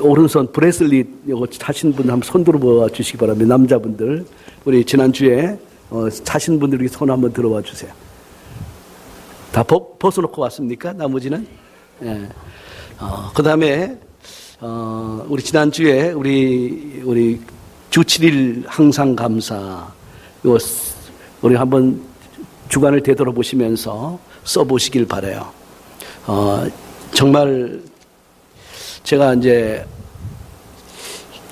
오른손 브레슬릿 이거 차신 분 한번 손 들어봐 주시기 바랍니다. 남자분들. 우리 지난주에 차신 분들이 손 한번 들어봐 주세요. 다 벗어놓고 왔습니까? 나머지는? 예. 그 다음에, 우리 지난주에 우리 주 7일 항상 감사, 이거 우리 한번 주간을 되돌아보시면서 써보시길 바라요. 정말 제가 이제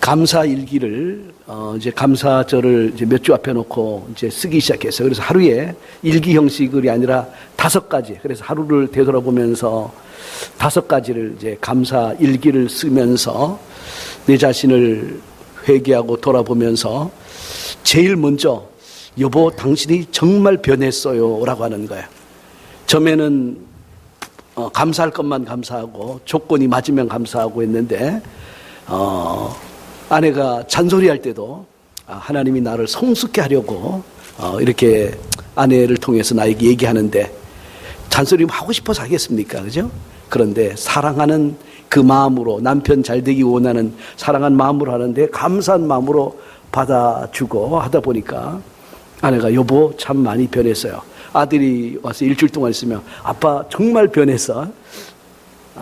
감사 일기를 이제 감사절을 이제 몇 주 앞에 놓고 이제 쓰기 시작했어요. 그래서 하루에 일기 형식이 아니라 5가지. 그래서 하루를 되돌아보면서 5가지를 이제 감사 일기를 쓰면서 내 자신을 회개하고 돌아보면서 제일 먼저 여보 당신이 정말 변했어요라고 하는 거예요. 처음에는 감사할 것만 감사하고 조건이 맞으면 감사하고 했는데 아내가 잔소리할 때도 하나님이 나를 성숙케 하려고 이렇게 아내를 통해서 나에게 얘기하는데 잔소리 하고 싶어서 하겠습니까? 그죠? 그런데 사랑하는 그 마음으로 남편 잘되기 원하는 사랑한 마음으로 하는데 감사한 마음으로 받아주고 하다 보니까 아내가 여보 참 많이 변했어요. 아들이 와서 일주일 동안 있으면 아빠 정말 변했어.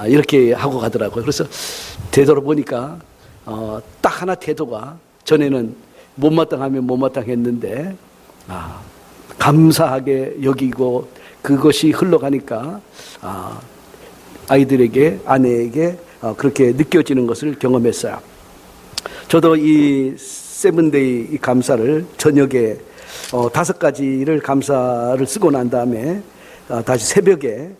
이렇게 하고 가더라고요. 그래서 되돌아보니까 딱 하나 태도가 전에는 못마땅하면 못마땅했는데 감사하게 여기고 그것이 흘러가니까 아이들에게 아내에게 그렇게 느껴지는 것을 경험했어요. 저도 이 세븐데이 감사를 저녁에 5가지를 감사를 쓰고 난 다음에 다시 새벽에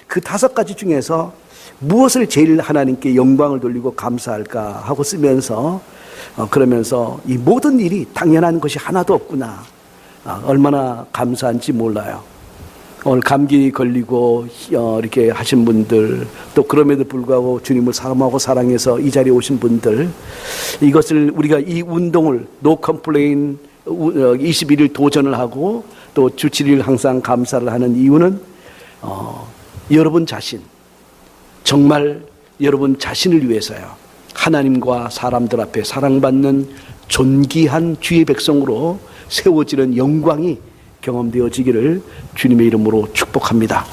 그 5가지 중에서 무엇을 제일 하나님께 영광을 돌리고 감사할까 하고 쓰면서 그러면서 이 모든 일이 당연한 것이 하나도 없구나. 얼마나 감사한지 몰라요. 오늘 감기 걸리고 이렇게 하신 분들 또 그럼에도 불구하고 주님을 사랑하고 사랑해서 이 자리에 오신 분들 이것을 우리가 이 운동을 No Complain 21일 도전을 하고 또 주 7일 항상 감사를 하는 이유는 여러분 자신 정말 여러분 자신을 위해서요. 하나님과 사람들 앞에 사랑받는 존귀한 주의 백성으로 세워지는 영광이 경험되어지기를 주님의 이름으로 축복합니다.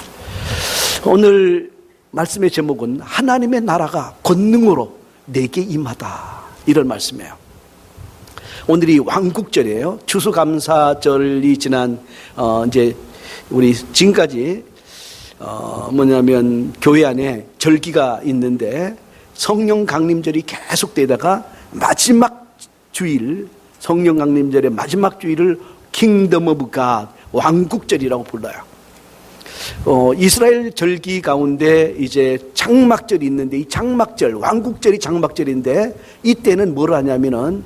오늘 말씀의 제목은 하나님의 나라가 권능으로 내게 임하다 이런 말씀이에요. 오늘이 왕국절이에요. 추수감사절이 지난 이제 우리 지금까지 뭐냐면 교회 안에 절기가 있는데 성령 강림절이 계속되다가 마지막 주일 성령 강림절의 마지막 주일을 킹덤 오브 갓 왕국절이라고 불러요. 이스라엘 절기 가운데 이제 장막절이 있는데 이 장막절 왕국절이 장막절인데 이때는 뭘 하냐면은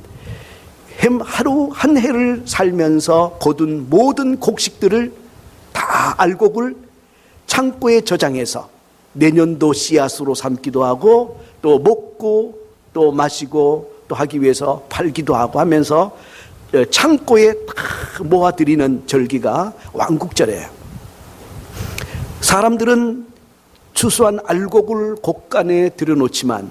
하루 한 해를 살면서 거둔 모든 곡식들을 다 알곡을 창고에 저장해서 내년도 씨앗으로 삼기도 하고 또 먹고 또 마시고 또 하기 위해서 팔기도 하고 하면서 창고에 다 모아드리는 절기가 왕국절이에요. 사람들은 추수한 알곡을 곡간에 들여놓지만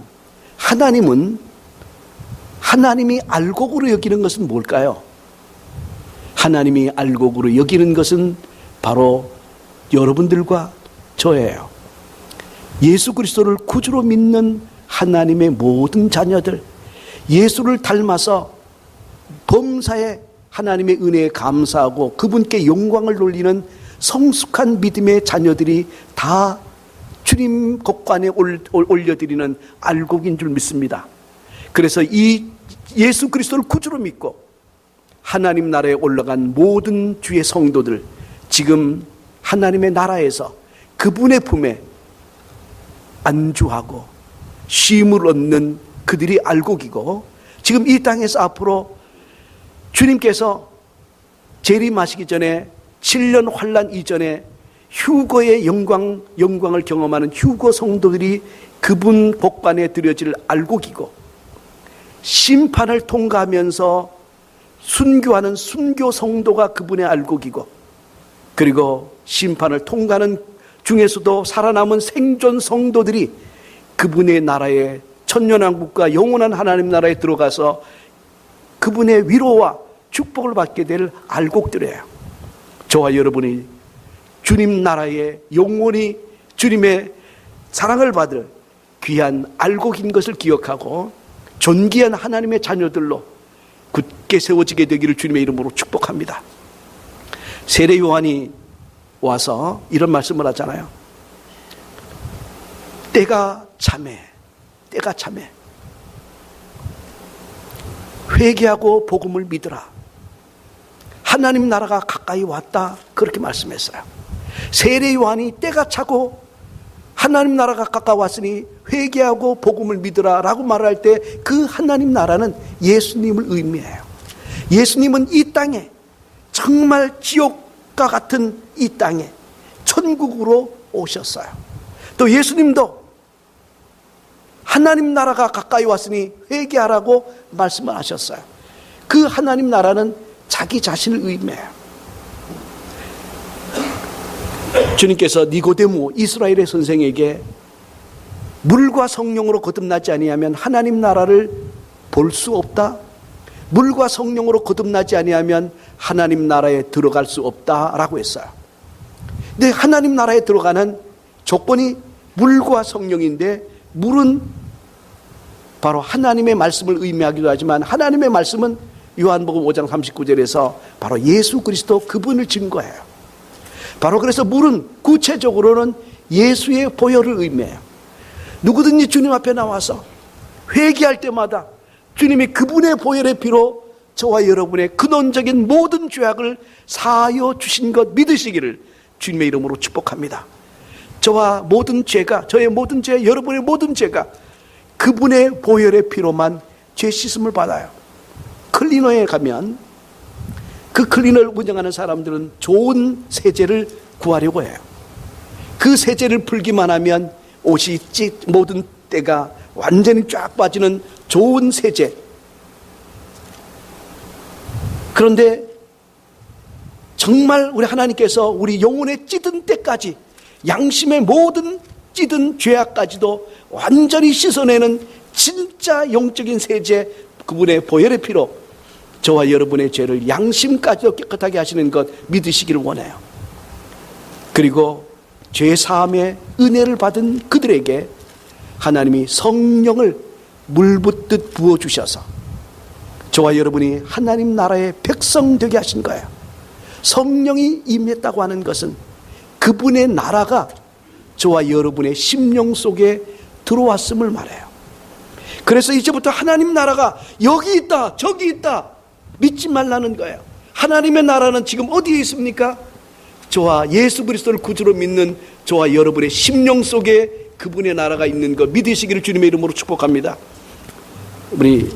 하나님이 알곡으로 여기는 것은 뭘까요? 하나님이 알곡으로 여기는 것은 바로 여러분들과 저예요. 예수 그리스도를 구주로 믿는 하나님의 모든 자녀들, 예수를 닮아서 범사에 하나님의 은혜에 감사하고 그분께 영광을 돌리는 성숙한 믿음의 자녀들이 다 주님 곡간에 올려드리는 알곡인 줄 믿습니다. 그래서 이 예수 그리스도를 구주로 믿고 하나님 나라에 올라간 모든 주의 성도들 지금 하나님의 나라에서 그분의 품에 안주하고 쉼을 얻는 그들이 알곡이고 지금 이 땅에서 앞으로 주님께서 재림하시기 전에 7년 환난 이전에 휴거의 영광을 경험하는 휴거 성도들이 그분 복관에 드려질 알곡이고 심판을 통과하면서 순교하는 순교 성도가 그분의 알곡이고 그리고 심판을 통과하는 중에서도 살아남은 생존 성도들이 그분의 나라의 천년왕국과 영원한 하나님 나라에 들어가서 그분의 위로와 축복을 받게 될 알곡들이에요. 저와 여러분이 주님 나라에 영원히 주님의 사랑을 받을 귀한 알곡인 것을 기억하고 존귀한 하나님의 자녀들로 굳게 세워지게 되기를 주님의 이름으로 축복합니다. 세례 요한이 와서 이런 말씀을 하잖아요. 때가 참해, 때가 참해. 회개하고 복음을 믿으라. 하나님 나라가 가까이 왔다. 그렇게 말씀했어요. 세례 요한이 때가 차고 하나님 나라가 가까웠으니 회개하고 복음을 믿으라 라고 말할 때 그 하나님 나라는 예수님을 의미해요. 예수님은 이 땅에 정말 지옥과 같은 이 땅에 천국으로 오셨어요. 또 예수님도 하나님 나라가 가까이 왔으니 회개하라고 말씀을 하셨어요. 그 하나님 나라는 자기 자신을 의미해요. 주님께서 니고데모 이스라엘의 선생에게 물과 성령으로 거듭나지 아니하면 하나님 나라를 볼 수 없다. 물과 성령으로 거듭나지 아니하면 하나님 나라에 들어갈 수 없다라고 했어요. 근데 하나님 나라에 들어가는 조건이 물과 성령인데 물은 바로 하나님의 말씀을 의미하기도 하지만 하나님의 말씀은 요한복음 5장 39절에서 바로 예수 그리스도 그분을 증거해요. 바로 그래서 물은 구체적으로는 예수의 보혈을 의미해요. 누구든지 주님 앞에 나와서 회개할 때마다 주님이 그분의 보혈의 피로 저와 여러분의 근원적인 모든 죄악을 사하여 주신 것 믿으시기를 주님의 이름으로 축복합니다. 저와 모든 죄가, 저의 모든 죄, 여러분의 모든 죄가 그분의 보혈의 피로만 죄 씻음을 받아요. 클리너에 가면 그 클리너를 운영하는 사람들은 좋은 세제를 구하려고 해요. 그 세제를 풀기만 하면 옷이 모든 때가 완전히 쫙 빠지는 좋은 세제. 그런데 정말 우리 하나님께서 우리 영혼의 찌든 때까지 양심의 모든 찌든 죄악까지도 완전히 씻어내는 진짜 영적인 세제 그분의 보혈의 피로 저와 여러분의 죄를 양심까지도 깨끗하게 하시는 것 믿으시기를 원해요. 그리고 죄 사함의 은혜를 받은 그들에게 하나님이 성령을 물붓듯 부어주셔서 저와 여러분이 하나님 나라의 백성 되게 하신 거예요. 성령이 임했다고 하는 것은 그분의 나라가 저와 여러분의 심령 속에 들어왔음을 말해요. 그래서 이제부터 하나님 나라가 여기 있다 저기 있다 믿지 말라는 거예요. 하나님의 나라는 지금 어디에 있습니까? 저와 예수 그리스도를 구주로 믿는 저와 여러분의 심령 속에 그분의 나라가 있는 것 믿으시기를 주님의 이름으로 축복합니다. 우리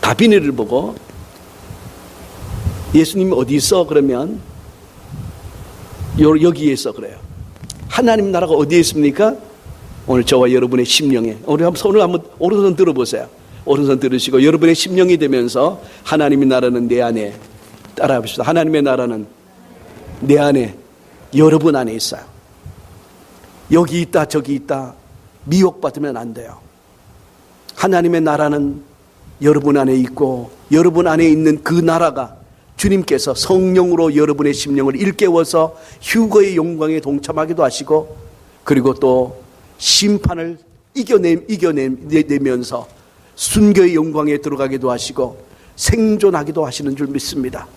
다빈이를 보고 예수님이 어디 있어? 그러면 여기에 있어 그래요. 하나님 나라가 어디에 있습니까? 오늘 저와 여러분의 심령에 우리 손을 한번 오른손 들어보세요. 오른손 들으시고 여러분의 심령이 되면서 하나님의 나라는 내 안에 따라해 봅시다. 하나님의 나라는 내 안에 여러분 안에 있어요. 여기 있다 저기 있다 미혹받으면 안 돼요. 하나님의 나라는 여러분 안에 있고 여러분 안에 있는 그 나라가 주님께서 성령으로 여러분의 심령을 일깨워서 휴거의 영광에 동참하기도 하시고 그리고 또 심판을 이겨내면서 순교의 영광에 들어가기도 하시고 생존하기도 하시는 줄 믿습니다.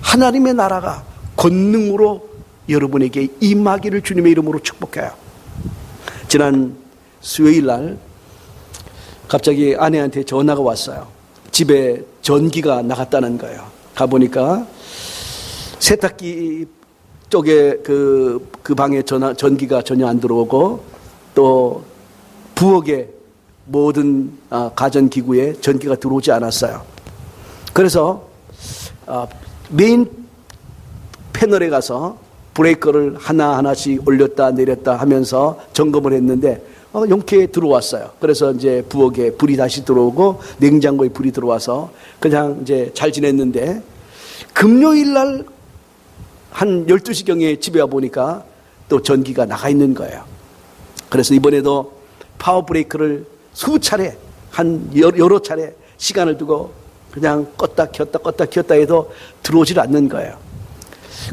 하나님의 나라가 권능으로 여러분에게 임하기를 주님의 이름으로 축복해요. 지난 수요일 날 갑자기 아내한테 전화가 왔어요. 집에 전기가 나갔다는 거예요. 가보니까 세탁기 쪽에 그 방에 전기가 전혀 안 들어오고 또 부엌에 모든 가전기구에 전기가 들어오지 않았어요. 그래서 메인 패널에 가서 브레이커를 하나하나씩 올렸다 내렸다 하면서 점검을 했는데 용케 들어왔어요. 그래서 이제 부엌에 불이 다시 들어오고 냉장고에 불이 들어와서 그냥 이제 잘 지냈는데 금요일 날 한 12시경에 집에 와 보니까 또 전기가 나가 있는 거예요. 그래서 이번에도 파워 브레이크를 수차례, 한 여러 차례 시간을 두고 그냥 껐다 켰다 해도 들어오질 않는 거예요.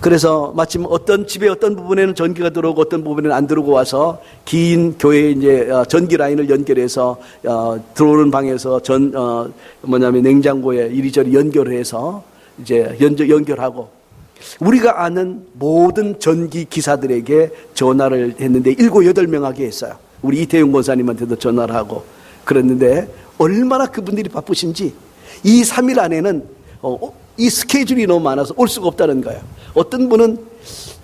그래서 마침 어떤 집에 어떤 부분에는 전기가 들어오고 어떤 부분에는 안 들어오고 와서 긴 교회 이제 전기 라인을 연결해서 들어오는 방에서 냉장고에 이리저리 연결해서 이제 연결하고, 우리가 아는 모든 전기 기사들에게 전화를 했는데 7, 8명하게 했어요. 우리 이태용 권사님한테도 전화를 하고 그랬는데 얼마나 그분들이 바쁘신지 이 3일 안에는 이 스케줄이 너무 많아서 올 수가 없다는 거예요. 어떤 분은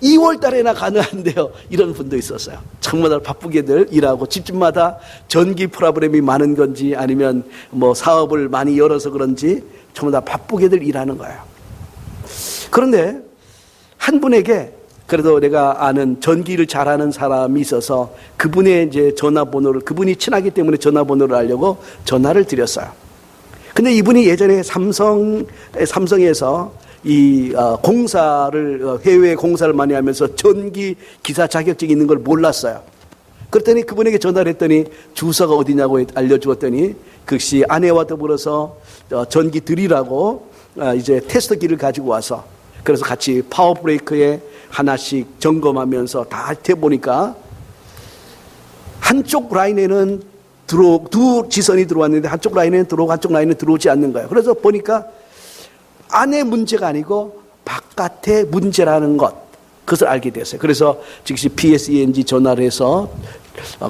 2월 달에나 가능한데요, 이런 분도 있었어요. 정말 바쁘게들 일하고 집집마다 전기 프로그램이 많은 건지 아니면 뭐 사업을 많이 열어서 그런지 정말 다 바쁘게들 일하는 거예요. 그런데 한 분에게 그래도 내가 아는 전기를 잘하는 사람이 있어서 그분의 이제 전화번호를, 그분이 친하기 때문에 전화번호를 알려고 전화를 드렸어요. 근데 이분이 예전에 삼성에서 이 공사를, 해외 공사를 많이 하면서 전기 기사 자격증이 있는 걸 몰랐어요. 그랬더니 그분에게 전화를 했더니 주소가 어디냐고 알려주었더니 그것이 아내와 더불어서 전기 드리라고 이제 테스트기를 가지고 와서, 그래서 같이 파워 브레이크에 하나씩 점검하면서 다 해보니까 한쪽 라인에는 두 지선이 들어왔는데 한쪽 라인에는 들어오고 한쪽 라인에는 들어오지 않는 거예요. 그래서 보니까 안에 문제가 아니고 바깥에 문제라는 것, 그것을 알게 됐어요. 그래서 즉시 PSENG 전화를 해서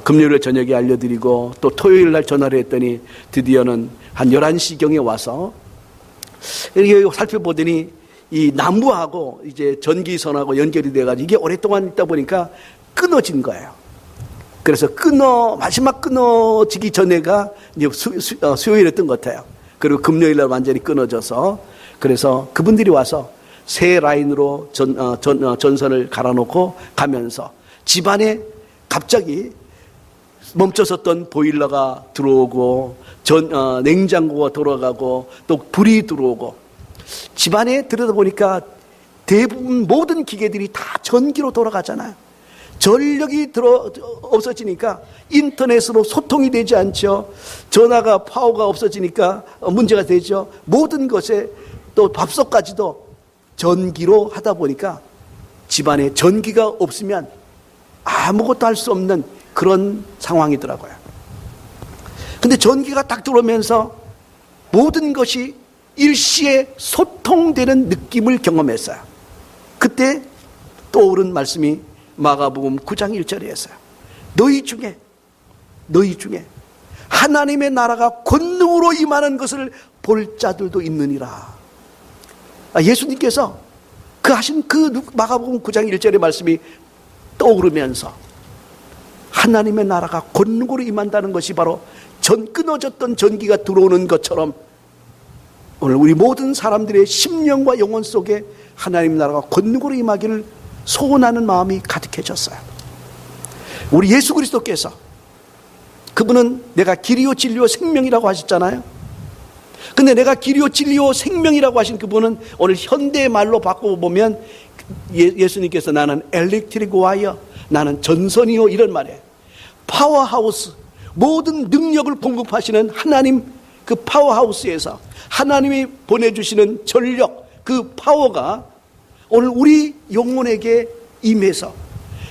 금요일 저녁에 알려드리고 또 토요일 날 전화를 했더니 드디어는 한 11시경에 와서 이렇게 살펴보더니 이 나무하고 이제 전기선하고 연결이 돼가지고 이게 오랫동안 있다 보니까 끊어진 거예요. 그래서 마지막 끊어지기 전에가 이제 수요일이었던 것 같아요. 그리고 금요일 날 완전히 끊어져서, 그래서 그분들이 와서 새 라인으로 전선을 갈아놓고 가면서 집안에 갑자기 멈춰섰던 보일러가 들어오고 냉장고가 돌아가고 또 불이 들어오고, 집안에 들여다보니까 대부분 모든 기계들이 다 전기로 돌아가잖아요. 전력이 없어지니까 인터넷으로 소통이 되지 않죠. 전화가, 파워가 없어지니까 문제가 되죠. 모든 것에 또 밥솥까지도 전기로 하다 보니까 집안에 전기가 없으면 아무것도 할 수 없는 그런 상황이더라고요. 근데 전기가 딱 들어오면서 모든 것이 일시에 소통되는 느낌을 경험했어요. 그때 떠오른 말씀이 마가복음 9장 1절이었어요. 너희 중에 하나님의 나라가 권능으로 임하는 것을 볼 자들도 있느니라. 예수님께서 하신 마가복음 9장 1절의 말씀이 떠오르면서 하나님의 나라가 권능으로 임한다는 것이 바로 끊어졌던 전기가 들어오는 것처럼 오늘 우리 모든 사람들의 심령과 영혼 속에 하나님 나라가 권능으로 임하기를 소원하는 마음이 가득해졌어요. 우리 예수 그리스도께서, 그분은 내가 길이요 진리요 생명이라고 하셨잖아요. 근데 내가 길이요 진리요 생명이라고 하신 그분은 오늘 현대의 말로 바꿔보면 예수님께서 나는 엘렉트릭 와이어, 나는 전선이요, 이런 말이에요. 파워하우스, 모든 능력을 공급하시는 하나님, 그 파워하우스에서 하나님이 보내주시는 전력, 그 파워가 오늘 우리 영혼에게 임해서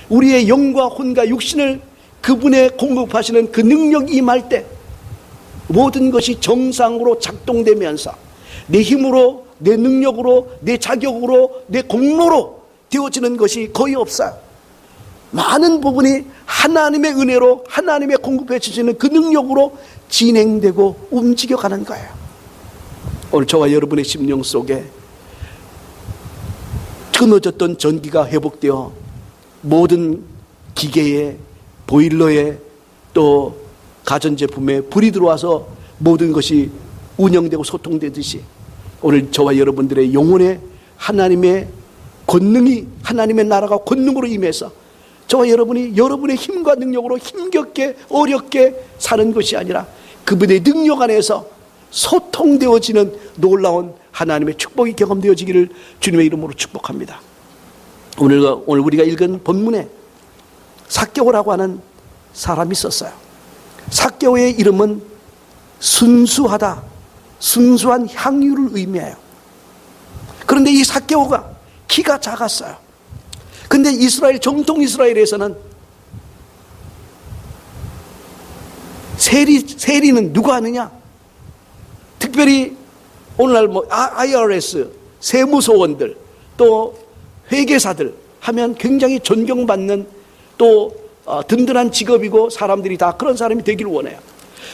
우리의 영과 혼과 육신을 그분의 공급하시는 그 능력이 임할 때 모든 것이 정상으로 작동되면서 내 힘으로, 내 능력으로, 내 자격으로, 내 공로로 되어지는 것이 거의 없어요. 많은 부분이 하나님의 은혜로, 하나님의 공급해 주시는 그 능력으로 진행되고 움직여가는 거예요. 오늘 저와 여러분의 심령 속에 끊어졌던 전기가 회복되어 모든 기계에, 보일러에, 또 가전제품에 불이 들어와서 모든 것이 운영되고 소통되듯이 오늘 저와 여러분들의 영혼에 하나님의 권능이, 하나님의 나라가 권능으로 임해서 저와 여러분이 여러분의 힘과 능력으로 힘겹게 어렵게 사는 것이 아니라 그분의 능력 안에서 소통되어지는 놀라운 하나님의 축복이 경험되어지기를 주님의 이름으로 축복합니다. 오늘 우리가 읽은 본문에 삭개오라고 하는 사람이 있었어요. 삭개오의 이름은 순수하다, 순수한 향유를 의미해요. 그런데 이 삭개오가 키가 작았어요. 근데 이스라엘, 정통 이스라엘에서는 세리는 누가 하느냐? 특별히 오늘날 IRS, 세무소원들, 또 회계사들 하면 굉장히 존경받는 또 든든한 직업이고 사람들이 다 그런 사람이 되기를 원해요.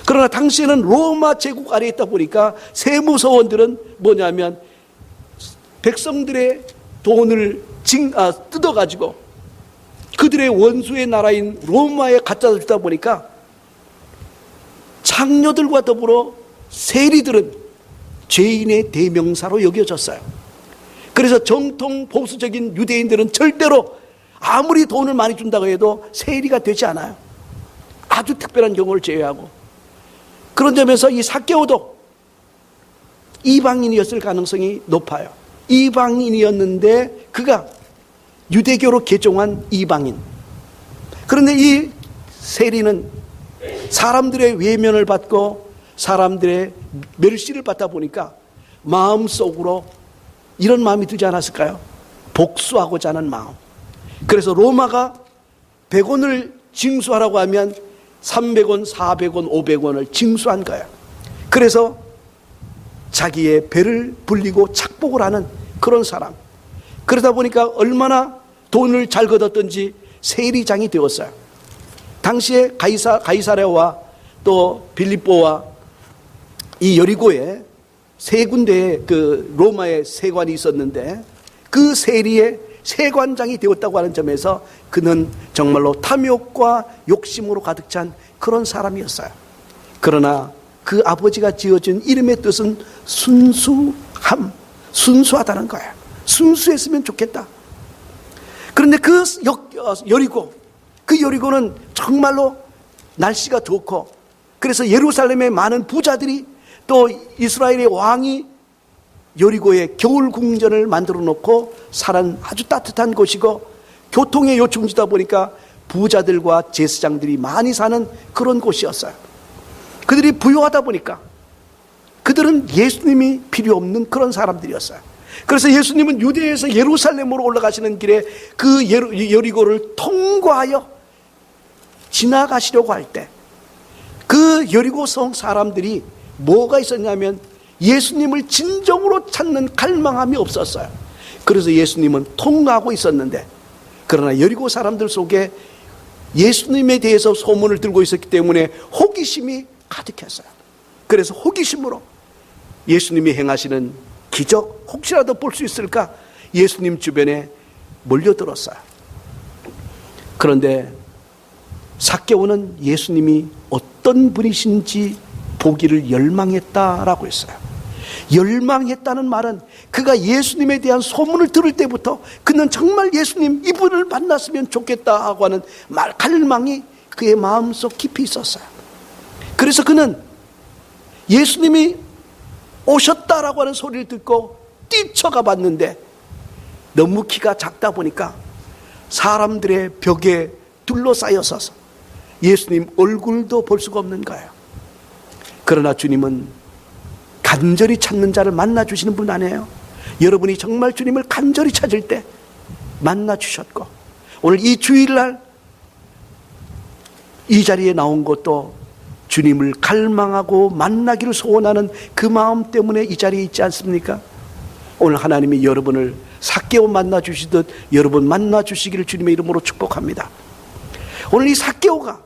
그러나 당시에는 로마 제국 아래에 있다 보니까 세무서원들은 뭐냐면 백성들의 돈을 뜯어가지고 그들의 원수의 나라인 로마에 갖다 주다 보니까 창녀들과 더불어 세리들은 죄인의 대명사로 여겨졌어요. 그래서 정통 보수적인 유대인들은 절대로 아무리 돈을 많이 준다고 해도 세리가 되지 않아요. 아주 특별한 경우를 제외하고. 그런 점에서 이 삭개오도 이방인이었을 가능성이 높아요. 이방인이었는데 그가 유대교로 개종한 이방인. 그런데 이 세리는 사람들의 외면을 받고 사람들의 멸시를 받다 보니까 마음속으로 이런 마음이 들지 않았을까요? 복수하고자 하는 마음. 그래서 로마가 100원을 징수하라고 하면 300원, 400원, 500원을 징수한 거예요. 그래서 자기의 배를 불리고 착복을 하는 그런 사람. 그러다 보니까 얼마나 돈을 잘 걷었던지 세리장이 되었어요. 당시에 가이사랴와 또 빌립보와 이 여리고에 세 군데의 그 로마의 세관이 있었는데 그 세리의 세관장이 되었다고 하는 점에서 그는 정말로 탐욕과 욕심으로 가득 찬 그런 사람이었어요. 그러나 그 아버지가 지어준 이름의 뜻은 순수함, 순수하다는 거예요. 순수했으면 좋겠다. 그런데 그 여리고는 정말로 날씨가 좋고 그래서 예루살렘의 많은 부자들이 또 이스라엘의 왕이 여리고에 겨울 궁전을 만들어 놓고 사는 아주 따뜻한 곳이고 교통의 요충지다 보니까 부자들과 제사장들이 많이 사는 그런 곳이었어요. 그들이 부유하다 보니까 그들은 예수님이 필요 없는 그런 사람들이었어요. 그래서 예수님은 유대에서 예루살렘으로 올라가시는 길에 그 여리고를 통과하여 지나가시려고 할 때 그 여리고 성 사람들이 뭐가 있었냐면 예수님을 진정으로 찾는 갈망함이 없었어요. 그래서 예수님은 통과하고 있었는데 그러나 여리고 사람들 속에 예수님에 대해서 소문을 들고 있었기 때문에 호기심이 가득했어요. 그래서 호기심으로 예수님이 행하시는 기적 혹시라도 볼 수 있을까 예수님 주변에 몰려들었어요. 그런데 삭개오는 예수님이 어떤 분이신지 보기를 열망했다라고 했어요. 열망했다는 말은 그가 예수님에 대한 소문을 들을 때부터 그는 정말 예수님 이분을 만났으면 좋겠다 하고 하는 갈망이 그의 마음속 깊이 있었어요. 그래서 그는 예수님이 오셨다라고 하는 소리를 듣고 뛰쳐가 봤는데 너무 키가 작다 보니까 사람들의 벽에 둘러싸여서 예수님 얼굴도 볼 수가 없는 거예요. 그러나 주님은 간절히 찾는 자를 만나주시는 분 아니에요? 여러분이 정말 주님을 간절히 찾을 때 만나주셨고 오늘 이 주일날 이 자리에 나온 것도 주님을 갈망하고 만나기를 소원하는 그 마음 때문에 이 자리에 있지 않습니까? 오늘 하나님이 여러분을 삭개오 만나주시듯 여러분 만나주시기를 주님의 이름으로 축복합니다. 오늘 이 삭개오가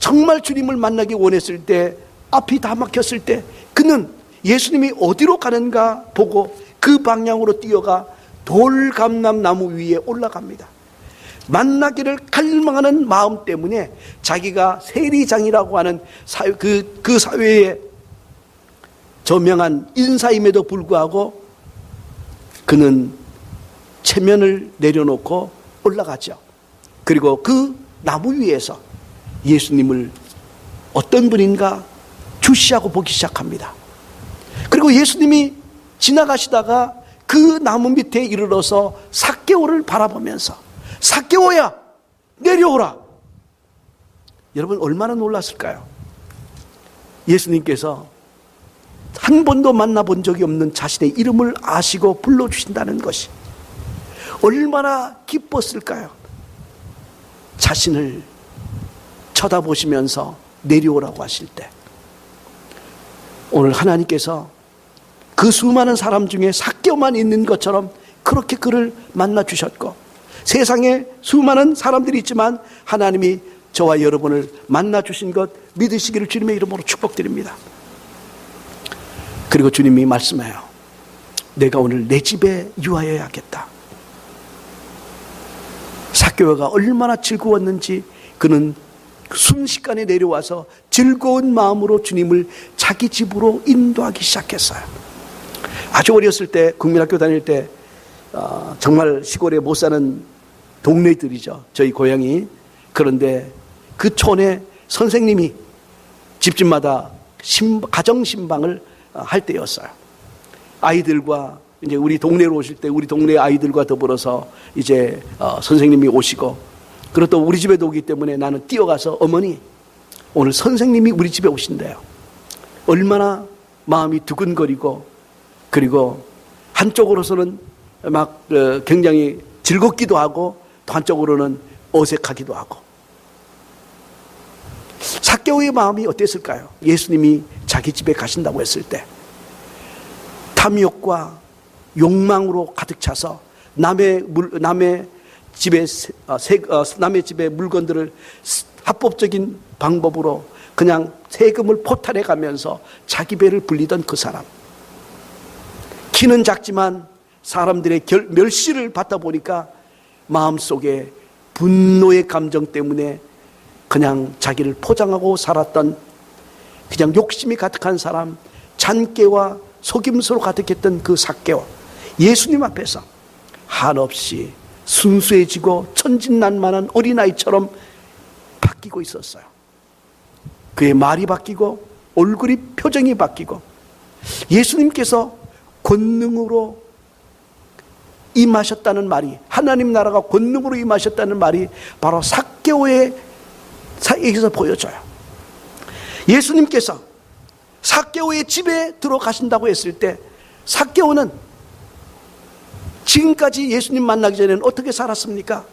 정말 주님을 만나기 원했을 때 앞이 다 막혔을 때 그는 예수님이 어디로 가는가 보고 그 방향으로 뛰어가 돌감람나무 위에 올라갑니다. 만나기를 갈망하는 마음 때문에 자기가 세리장이라고 하는 그 사회에 저명한 인사임에도 불구하고 그는 체면을 내려놓고 올라가죠. 그리고 그 나무 위에서 예수님을 어떤 분인가 주시하고 보기 시작합니다. 그리고 예수님이 지나가시다가 그 나무 밑에 이르러서 삭개오를 바라보면서 삭개오야 내려오라. 여러분 얼마나 놀랐을까요? 예수님께서 한 번도 만나본 적이 없는 자신의 이름을 아시고 불러주신다는 것이 얼마나 기뻤을까요? 자신을 쳐다보시면서 내려오라고 하실 때 오늘 하나님께서 그 수많은 사람 중에 삭개오만 있는 것처럼 그렇게 그를 만나주셨고, 세상에 수많은 사람들이 있지만 하나님이 저와 여러분을 만나주신 것 믿으시기를 주님의 이름으로 축복드립니다. 그리고 주님이 말씀해요. 내가 오늘 내 집에 유하여야겠다. 삭개오가 얼마나 즐거웠는지 그는 순식간에 내려와서 즐거운 마음으로 주님을 자기 집으로 인도하기 시작했어요. 아주 어렸을 때, 국민학교 다닐 때 정말 시골에 못 사는 동네들이죠. 저희 고향이. 그런데 그 촌에 선생님이 집집마다 가정신방을 할 때였어요. 아이들과 이제 우리 동네로 오실 때 우리 동네 아이들과 더불어서 이제 선생님이 오시고, 그리고 또 우리 집에도 오기 때문에 나는 뛰어가서 어머니 오늘 선생님이 우리 집에 오신대요. 얼마나 마음이 두근거리고, 그리고 한쪽으로서는 막 굉장히 즐겁기도 하고 또 한쪽으로는 어색하기도 하고. 삭개오의 마음이 어땠을까요? 예수님이 자기 집에 가신다고 했을 때 탐욕과 욕망으로 가득 차서 남의 집의 물건들을 합법적인 방법으로 그냥 세금을 포탈해 가면서 자기 배를 불리던 그 사람. 키는 작지만 사람들의 멸시를 받다 보니까 마음속에 분노의 감정 때문에 그냥 자기를 포장하고 살았던, 그냥 욕심이 가득한 사람, 잔꾀와 속임수로 가득했던 그 삭개오, 예수님 앞에서 한없이 순수해지고 천진난만한 어린아이처럼 바뀌고 있었어요. 그의 말이 바뀌고 얼굴이, 표정이 바뀌고, 예수님께서 권능으로 임하셨다는 말이, 하나님 나라가 권능으로 임하셨다는 말이 바로 삭개오의 사이에서 보여져요. 예수님께서 삭개오의 집에 들어가신다고 했을 때 삭개오는 지금까지 예수님 만나기 전에는 어떻게 살았습니까?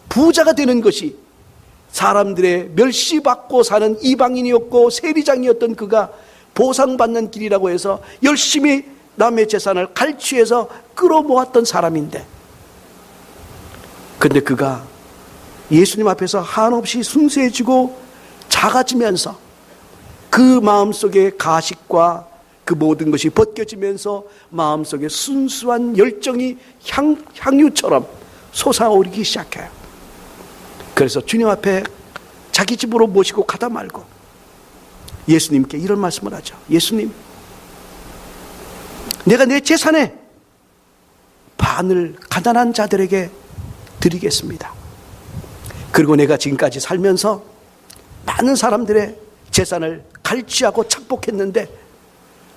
부자가 되는 것이 사람들의 멸시받고 사는 이방인이었고 세리장이었던 그가 보상받는 길이라고 해서 열심히 남의 재산을 갈취해서 끌어모았던 사람인데, 근데 그가 예수님 앞에서 한없이 순수해지고 작아지면서 그 마음속에 가식과 그 모든 것이 벗겨지면서 마음속에 순수한 열정이 향유처럼 솟아오르기 시작해요. 그래서 주님 앞에 자기 집으로 모시고 가다 말고 예수님께 이런 말씀을 하죠. 예수님, 내가 내 재산의 반을 가난한 자들에게 드리겠습니다. 그리고 내가 지금까지 살면서 많은 사람들의 재산을 갈취하고 착복했는데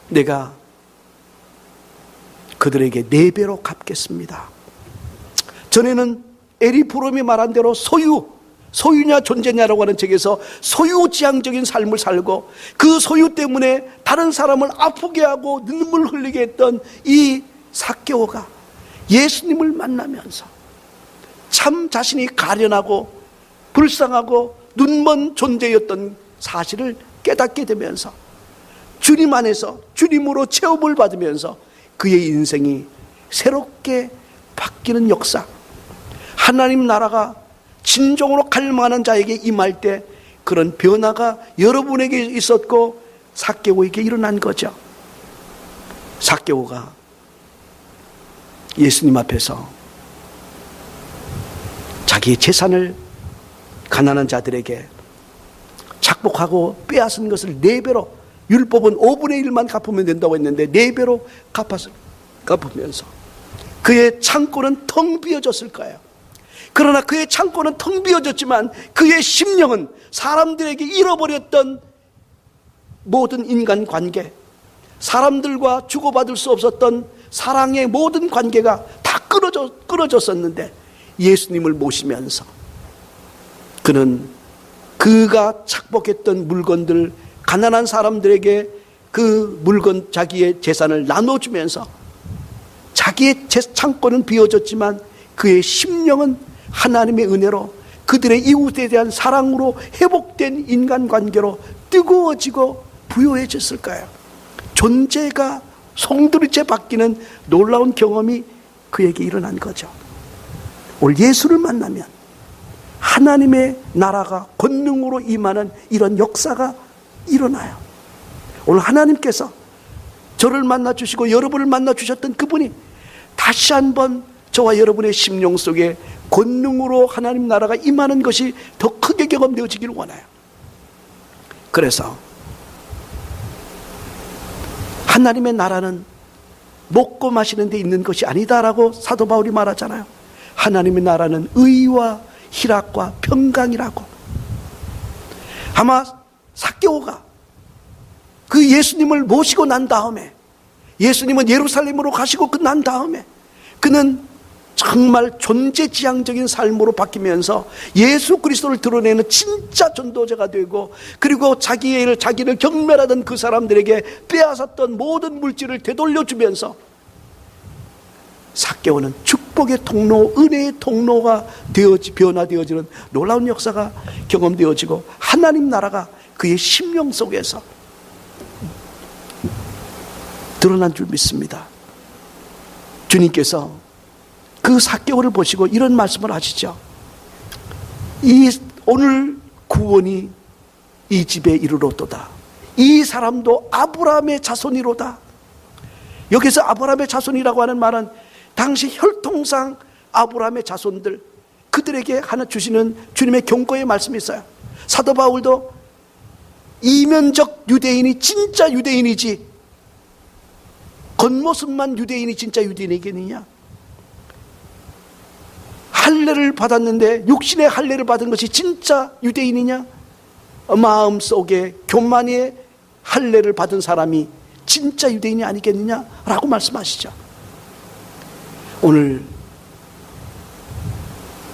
내가 그들에게 4배로 갚겠습니다. 전에는 에리 프롬이 말한 대로 소유냐 존재냐라고 하는 책에서 소유지향적인 삶을 살고 그 소유 때문에 다른 사람을 아프게 하고 눈물 흘리게 했던 이 삭개오가 예수님을 만나면서 참 자신이 가련하고 불쌍하고 눈먼 존재였던 사실을 깨닫게 되면서 주님 안에서 주님으로 체험을 받으면서 그의 인생이 새롭게 바뀌는 역사, 하나님 나라가 진정으로 갈망하는 자에게 임할 때 그런 변화가 여러분에게 있었고 삭개오에게 일어난 거죠. 삭개오가 예수님 앞에서 자기의 재산을 가난한 자들에게 착복하고 빼앗은 것을 4배로, 율법은 5분의 1만 갚으면 된다고 했는데 4배로 갚으면서 그의 창고는 텅 비어졌을 거예요. 그러나 그의 창고는 텅 비어졌지만 그의 심령은 사람들에게 잃어버렸던 모든 인간관계, 사람들과 주고받을 수 없었던 사랑의 모든 관계가 다 끊어졌었는데 예수님을 모시면서 그는 그가 착복했던 물건들, 가난한 사람들에게 그 물건, 자기의 재산을 나눠주면서 자기의 창고는 비워졌지만 그의 심령은 하나님의 은혜로, 그들의 이웃에 대한 사랑으로 회복된 인간관계로 뜨거워지고 부요해졌을 거예요. 존재가 송두리째 바뀌는 놀라운 경험이 그에게 일어난 거죠. 오늘 예수를 만나면 하나님의 나라가 권능으로 임하는 이런 역사가 일어나요. 오늘 하나님께서 저를 만나주시고 여러분을 만나주셨던 그분이 다시 한번 저와 여러분의 심령 속에 권능으로 하나님 나라가 임하는 것이 더 크게 경험되어지기를 원해요. 그래서 하나님의 나라는 먹고 마시는 데 있는 것이 아니다라고 사도 바울이 말하잖아요. 하나님의 나라는 의와 희락과 평강이라고. 아마 삭개오가 그 예수님을 모시고 난 다음에, 예수님은 예루살렘으로 가시고 난 다음에 그는 정말 존재지향적인 삶으로 바뀌면서 예수 그리스도를 드러내는 진짜 전도자가 되고, 그리고 자기를 경멸하던 그 사람들에게 빼앗았던 모든 물질을 되돌려주면서 삭개오는 축복의 통로, 은혜의 통로가 변화되어지는 놀라운 역사가 경험되어지고 하나님 나라가 그의 심령 속에서 드러난 줄 믿습니다. 주님께서 그 삭개오를 보시고 이런 말씀을 하시죠. 오늘 구원이 이 집에 이르렀도다. 이 사람도 아브라함의 자손이로다. 여기서 아브라함의 자손이라고 하는 말은 당시 혈통상 아브라함의 자손들, 그들에게 하나 주시는 주님의 경고의 말씀이 있어요. 사도 바울도 이면적 유대인이 진짜 유대인이지 겉모습만 유대인이 진짜 유대인이겠느냐? 할례를 받았는데 육신의 할례를 받은 것이 진짜 유대인이냐? 마음속에 교만의 할례를 받은 사람이 진짜 유대인이 아니겠느냐라고 말씀하시죠. 오늘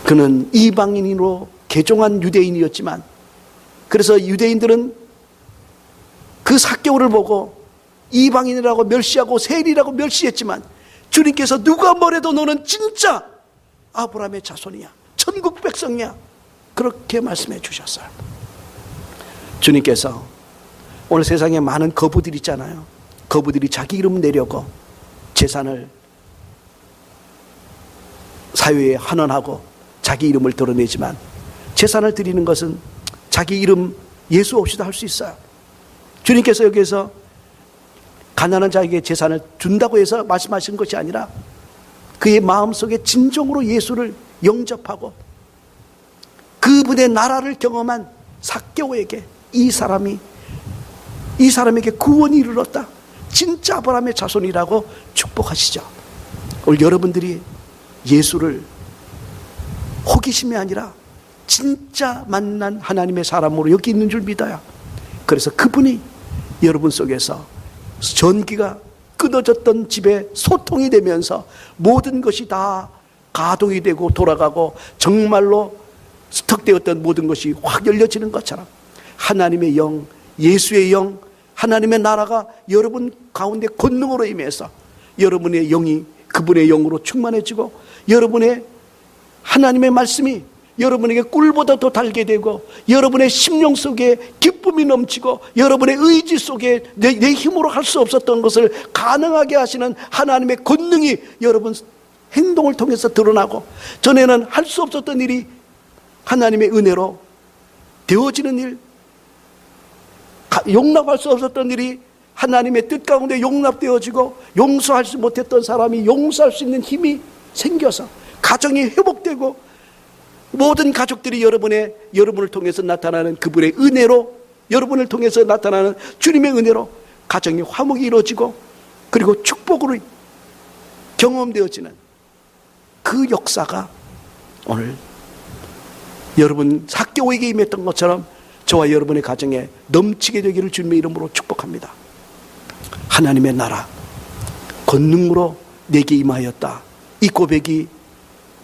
그는 이방인으로 개종한 유대인이었지만, 그래서 유대인들은 그 삭개오를 보고 이방인이라고 멸시하고 세리라고 멸시했지만, 주님께서 누가 뭐래도 너는 진짜 아브라함의 자손이야, 천국 백성이야, 그렇게 말씀해 주셨어요. 주님께서 오늘 세상에 많은 거부들이 있잖아요. 거부들이 자기 이름 내려고 재산을 사회에 환원하고 자기 이름을 드러내지만, 재산을 드리는 것은 자기 이름 예수 없이도 할 수 있어요. 주님께서 여기에서 가난한 자에게 재산을 준다고 해서 말씀하신 것이 아니라 그의 마음속에 진정으로 예수를 영접하고 그분의 나라를 경험한 삭개오에게 이 사람에게 구원이 이르렀다, 진짜 아브라함의 자손이라고 축복하시죠. 오늘 여러분들이 예수를 호기심이 아니라 진짜 만난 하나님의 사람으로 여기 있는 줄 믿어요. 그래서 그분이 여러분 속에서 전기가 끊어졌던 집에 소통이 되면서 모든 것이 다 가동이 되고 돌아가고 정말로 스톱되었던 모든 것이 확 열려지는 것처럼 하나님의 영, 예수의 영, 하나님의 나라가 여러분 가운데 권능으로 임해서 여러분의 영이 그분의 영으로 충만해지고, 여러분의 하나님의 말씀이 여러분에게 꿀보다 더 달게 되고, 여러분의 심령 속에 기쁨이 넘치고, 여러분의 의지 속에 내 힘으로 할 수 없었던 것을 가능하게 하시는 하나님의 권능이 여러분 행동을 통해서 드러나고, 전에는 할 수 없었던 일이 하나님의 은혜로 되어지는 일, 용납할 수 없었던 일이 하나님의 뜻 가운데 용납되어지고, 용서하지 못했던 사람이 용서할 수 있는 힘이 생겨서 가정이 회복되고, 모든 가족들이 여러분을 통해서 나타나는 그분의 은혜로, 여러분을 통해서 나타나는 주님의 은혜로 가정의 화목이 이루어지고, 그리고 축복으로 경험되어지는 그 역사가 오늘 여러분 삭개오에게 임했던 것처럼 저와 여러분의 가정에 넘치게 되기를 주님의 이름으로 축복합니다. 하나님의 나라 권능으로 내게 임하였다, 이 고백이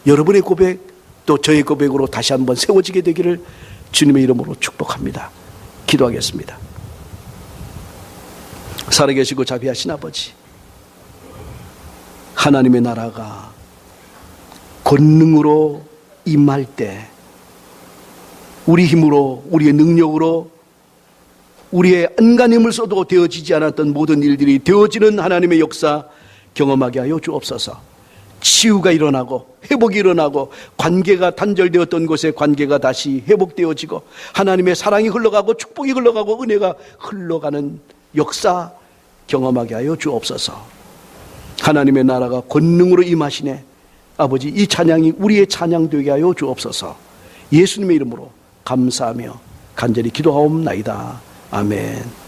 여러분의 고백, 또 저의 고백으로 다시 한번 세워지게 되기를 주님의 이름으로 축복합니다. 기도하겠습니다. 살아계시고 자비하신 아버지, 하나님의 나라가 권능으로 임할 때 우리 힘으로, 우리의 능력으로, 우리의 안간힘을 써도 되어지지 않았던 모든 일들이 되어지는 하나님의 역사 경험하게 하여 주옵소서. 치유가 일어나고 회복이 일어나고 관계가 단절되었던 곳에 관계가 다시 회복되어지고 하나님의 사랑이 흘러가고 축복이 흘러가고 은혜가 흘러가는 역사 경험하게 하여 주옵소서. 하나님의 나라가 권능으로 임하시네. 아버지, 이 찬양이 우리의 찬양 되게 하여 주옵소서. 예수님의 이름으로 감사하며 간절히 기도하옵나이다. 아멘.